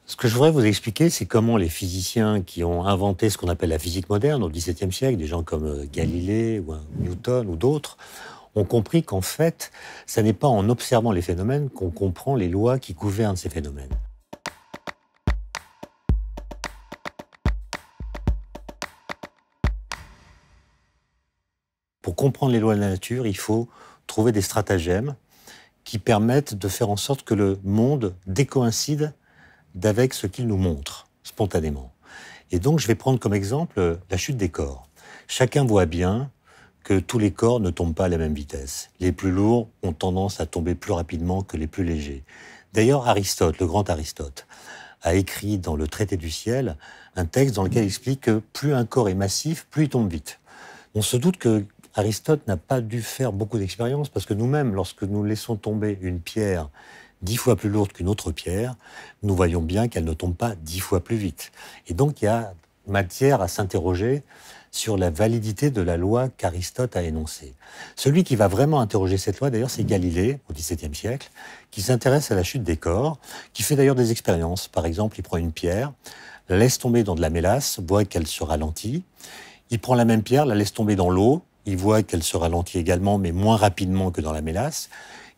Ce que je voudrais vous expliquer, c'est comment les physiciens qui ont inventé ce qu'on appelle la physique moderne au XVIIe siècle, des gens comme Galilée ou Newton ou d'autres, ont compris qu'en fait, ça n'est pas en observant les phénomènes qu'on comprend les lois qui gouvernent ces phénomènes. Pour comprendre les lois de la nature, il faut trouver des stratagèmes qui permettent de faire en sorte que le monde décoïncide d'avec ce qu'il nous montre, spontanément. Et donc, je vais prendre comme exemple la chute des corps. Chacun voit bien que tous les corps ne tombent pas à la même vitesse. Les plus lourds ont tendance à tomber plus rapidement que les plus légers. D'ailleurs, Aristote, le grand Aristote, a écrit dans le Traité du ciel un texte dans lequel il explique que plus un corps est massif, plus il tombe vite. On se doute que Aristote n'a pas dû faire beaucoup d'expériences parce que nous-mêmes, lorsque nous laissons tomber une pierre 10 fois plus lourde qu'une autre pierre, nous voyons bien qu'elle ne tombe pas 10 fois plus vite. Et donc, il y a matière à s'interroger sur la validité de la loi qu'Aristote a énoncée. Celui qui va vraiment interroger cette loi, d'ailleurs, c'est Galilée, au XVIIe siècle, qui s'intéresse à la chute des corps, qui fait d'ailleurs des expériences. Par exemple, il prend une pierre, la laisse tomber dans de la mélasse, voit qu'elle se ralentit. Il prend la même pierre, la laisse tomber dans l'eau, il voit qu'elle se ralentit également, mais moins rapidement que dans la mélasse.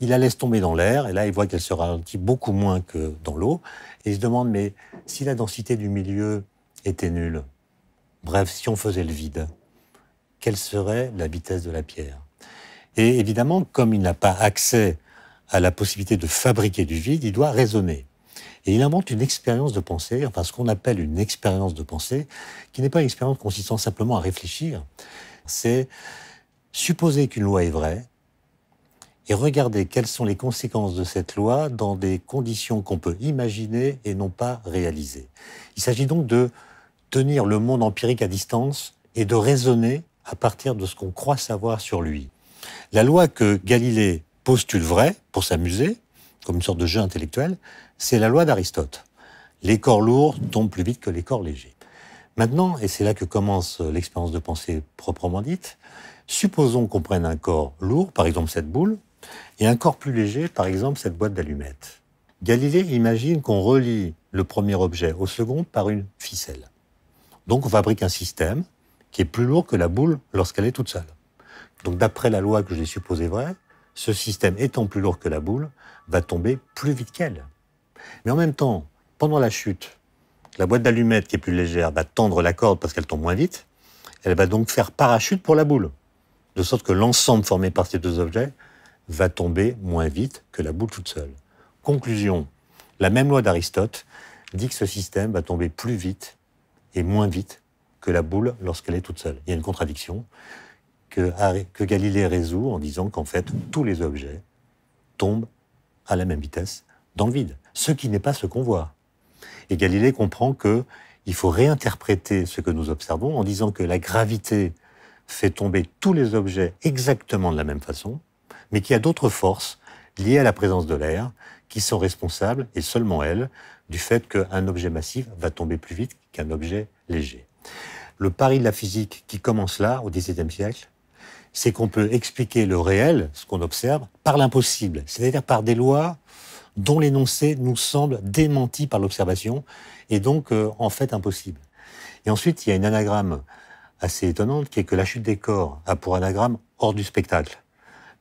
Il la laisse tomber dans l'air, et là, il voit qu'elle se ralentit beaucoup moins que dans l'eau. Et il se demande, mais si la densité du milieu était nulle, bref, si on faisait le vide, quelle serait la vitesse de la pierre? Et évidemment, comme il n'a pas accès à la possibilité de fabriquer du vide, il doit raisonner. Et il invente une expérience de pensée, enfin ce qu'on appelle une expérience de pensée, qui n'est pas une expérience consistant simplement à réfléchir. C'est supposer qu'une loi est vraie et regarder quelles sont les conséquences de cette loi dans des conditions qu'on peut imaginer et non pas réaliser. Il s'agit donc de tenir le monde empirique à distance et de raisonner à partir de ce qu'on croit savoir sur lui. La loi que Galilée postule vraie, pour s'amuser, comme une sorte de jeu intellectuel, c'est la loi d'Aristote. Les corps lourds tombent plus vite que les corps légers. Maintenant, et c'est là que commence l'expérience de pensée proprement dite, supposons qu'on prenne un corps lourd, par exemple cette boule, et un corps plus léger, par exemple cette boîte d'allumettes. Galilée imagine qu'on relie le premier objet au second par une ficelle. Donc on fabrique un système qui est plus lourd que la boule lorsqu'elle est toute seule. Donc d'après la loi que j'ai supposée vraie, ce système étant plus lourd que la boule, va tomber plus vite qu'elle. Mais en même temps, pendant la chute, la boîte d'allumettes qui est plus légère va tendre la corde parce qu'elle tombe moins vite. Elle va donc faire parachute pour la boule. De sorte que l'ensemble formé par ces deux objets va tomber moins vite que la boule toute seule. Conclusion, la même loi d'Aristote dit que ce système va tomber plus vite et moins vite que la boule lorsqu'elle est toute seule. Il y a une contradiction que Galilée résout en disant qu'en fait, tous les objets tombent à la même vitesse dans le vide, ce qui n'est pas ce qu'on voit. Et Galilée comprend qu'il faut réinterpréter ce que nous observons en disant que la gravité fait tomber tous les objets exactement de la même façon, mais qu'il y a d'autres forces liées à la présence de l'air qui sont responsables, et seulement elles, du fait qu'un objet massif va tomber plus vite qu'un objet léger. Le pari de la physique qui commence là, au XVIIe siècle, c'est qu'on peut expliquer le réel, ce qu'on observe, par l'impossible, c'est-à-dire par des lois dont l'énoncé nous semble démenti par l'observation et donc en fait impossible. Et ensuite, il y a une anagramme assez étonnante qui est que la chute des corps a pour anagramme hors du spectacle.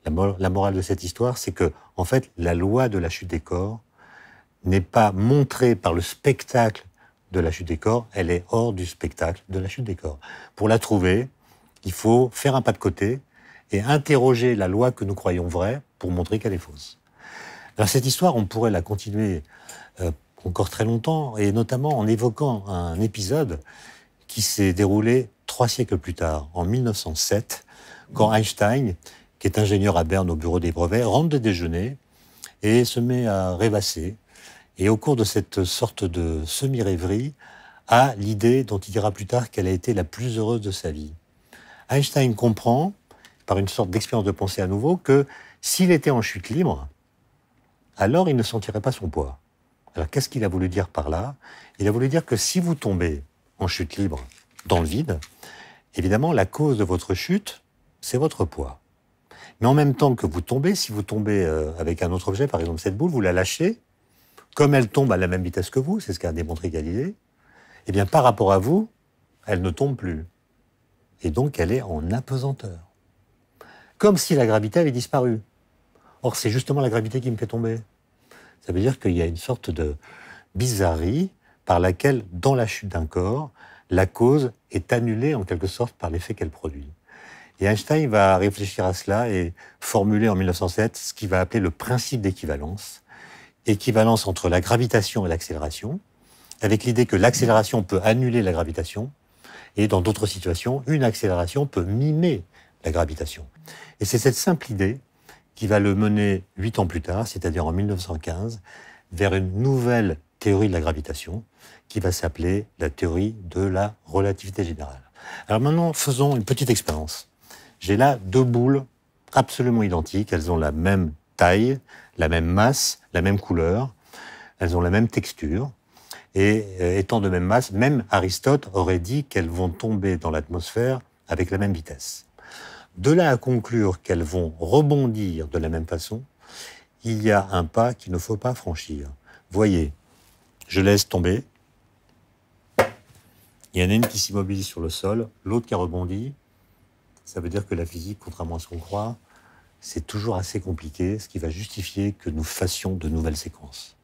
La morale de cette histoire, c'est que en fait, la loi de la chute des corps n'est pas montrée par le spectacle de la chute des corps, elle est hors du spectacle de la chute des corps. Pour la trouver, il faut faire un pas de côté et interroger la loi que nous croyons vraie pour montrer qu'elle est fausse. Alors cette histoire, on pourrait la continuer encore très longtemps, et notamment en évoquant un épisode qui s'est déroulé 3 siècles plus tard, en 1907, quand Einstein, qui est ingénieur à Berne au bureau des brevets, rentre de déjeuner et se met à rêvasser. Et au cours de cette sorte de semi-rêverie, a l'idée dont il dira plus tard qu'elle a été la plus heureuse de sa vie. Einstein comprend, par une sorte d'expérience de pensée à nouveau, que s'il était en chute libre, alors il ne sentirait pas son poids. Alors qu'est-ce qu'il a voulu dire par là? Il a voulu dire que si vous tombez en chute libre dans le vide, évidemment la cause de votre chute, c'est votre poids. Mais en même temps que vous tombez, si vous tombez avec un autre objet, par exemple cette boule, vous la lâchez, comme elle tombe à la même vitesse que vous, c'est ce qu'a démontré Galilée, eh bien, par rapport à vous, elle ne tombe plus. Et donc, elle est en apesanteur. Comme si la gravité avait disparu. Or, c'est justement la gravité qui me fait tomber. Ça veut dire qu'il y a une sorte de bizarrerie par laquelle, dans la chute d'un corps, la cause est annulée en quelque sorte par l'effet qu'elle produit. Et Einstein va réfléchir à cela et formuler en 1907 ce qu'il va appeler le principe d'équivalence. Équivalence entre la gravitation et l'accélération, avec l'idée que l'accélération peut annuler la gravitation, et dans d'autres situations, une accélération peut mimer la gravitation. Et c'est cette simple idée qui va le mener 8 ans plus tard, c'est-à-dire en 1915, vers une nouvelle théorie de la gravitation, qui va s'appeler la théorie de la relativité générale. Alors maintenant, faisons une petite expérience. J'ai là 2 boules absolument identiques, elles ont la même taille, la même masse, la même couleur, elles ont la même texture, et étant de même masse, même Aristote aurait dit qu'elles vont tomber dans l'atmosphère avec la même vitesse. De là à conclure qu'elles vont rebondir de la même façon, il y a un pas qu'il ne faut pas franchir. Voyez, je laisse tomber. Il y en a une qui s'immobilise sur le sol, l'autre qui a rebondi. Ça veut dire que la physique, contrairement à ce qu'on croit, c'est toujours assez compliqué, ce qui va justifier que nous fassions de nouvelles séquences.